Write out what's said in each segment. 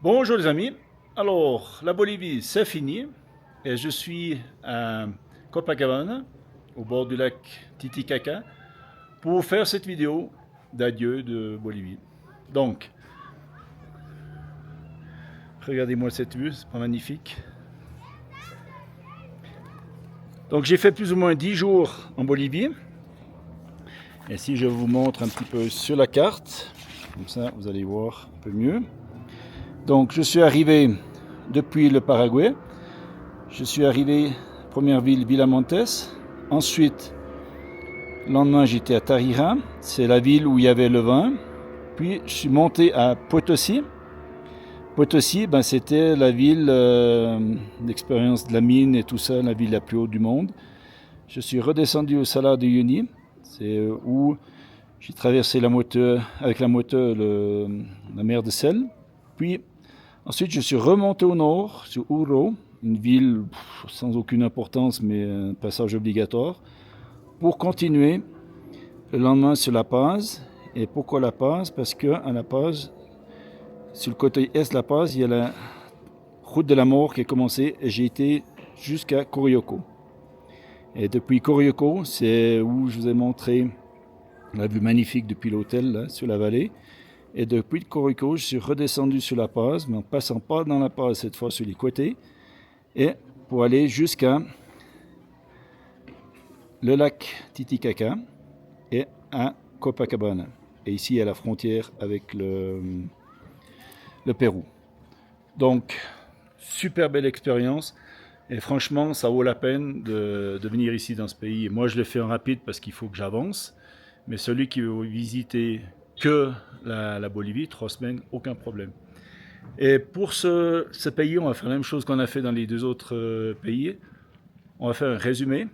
Bonjour les amis. Alors, la Bolivie, c'est fini. Et je suis à Copacabana, au bord du lac Titicaca, pour faire cette vidéo d'adieu de Bolivie. Donc, regardez-moi cette vue, c'est pas magnifique. Donc, j'ai fait plus ou moins 10 jours en Bolivie. Et si je vous montre un petit peu sur la carte, comme ça vous allez voir un peu mieux. Donc, je suis arrivé depuis le Paraguay. Je suis arrivé, première ville, Villamontes. Ensuite, le lendemain, j'étais à Tarija. C'est la ville où il y avait le vin. Puis, je suis monté à Potosi. Potosi, c'était la ville d'expérience de la mine et tout ça, la ville la plus haute du monde. Je suis redescendu au Salar de Uyuni. C'est où j'ai traversé avec la moto la mer de sel. Puis, ensuite, je suis remonté au nord, sur Uro, une ville sans aucune importance, mais un passage obligatoire, pour continuer le lendemain sur La Paz. Et pourquoi La Paz? Parce qu'à La Paz, sur le côté est de La Paz, il y a la route de la mort qui a commencé et j'ai été jusqu'à Corioco. Et depuis Corioco, c'est où je vous ai montré la vue magnifique depuis l'hôtel, là, sur la vallée. Et depuis Corioco, je suis redescendu sur La Paz, mais en passant pas dans La Paz, cette fois sur les côtés, et pour aller jusqu'à le lac Titicaca et à Copacabana. Et ici, à la frontière avec le Pérou. Donc, super belle expérience. Et franchement, ça vaut la peine de venir ici dans ce pays. Et moi, je le fais en rapide parce qu'il faut que j'avance. Mais celui qui veut visiter que la Bolivie, 3 semaines, aucun problème. Et pour ce pays, on va faire la même chose qu'on a fait dans les deux autres pays. On va faire un résumé.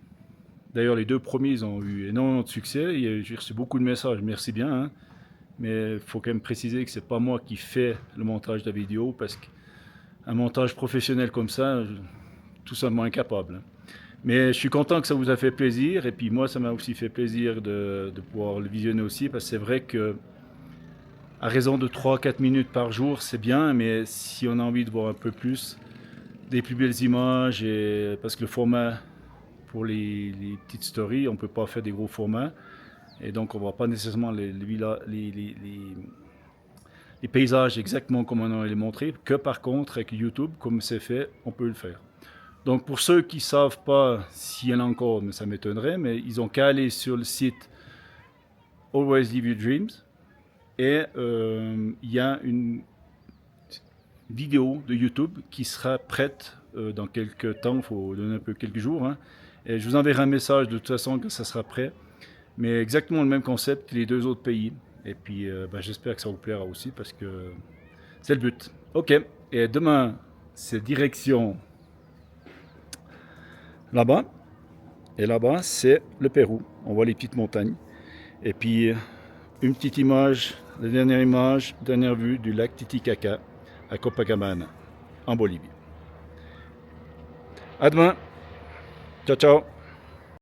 D'ailleurs, les deux premiers, ils ont eu énormément de succès. J'ai reçu beaucoup de messages, merci bien. Hein. Mais il faut quand même préciser que c'est pas moi qui fais le montage de la vidéo parce qu'un montage professionnel comme ça, tout simplement incapable. Mais je suis content que ça vous a fait plaisir et puis moi ça m'a aussi fait plaisir de pouvoir le visionner aussi parce que c'est vrai que à raison de 3-4 minutes par jour c'est bien mais si on a envie de voir un peu plus des plus belles images et parce que le format pour les petites stories on peut pas faire des gros formats et donc on voit pas nécessairement les paysages exactement comme on les montrer, que par contre avec YouTube, comme c'est fait, on peut le faire. Donc pour ceux qui ne savent pas s'il y en a encore, mais ça m'étonnerait, mais ils ont qu'à aller sur le site Always Live Your Dreams et il y a une vidéo de YouTube qui sera prête dans quelques temps, il faut donner un peu quelques jours. Hein, et je vous enverrai un message de toute façon que ça sera prêt. Mais exactement le même concept que les deux autres pays. Et puis j'espère que ça vous plaira aussi parce que c'est le but. Ok, et demain c'est direction là-bas. Et là-bas c'est le Pérou. On voit les petites montagnes. Et puis une petite image, la dernière vue du lac Titicaca à Copacabana en Bolivie. À demain. Ciao ciao.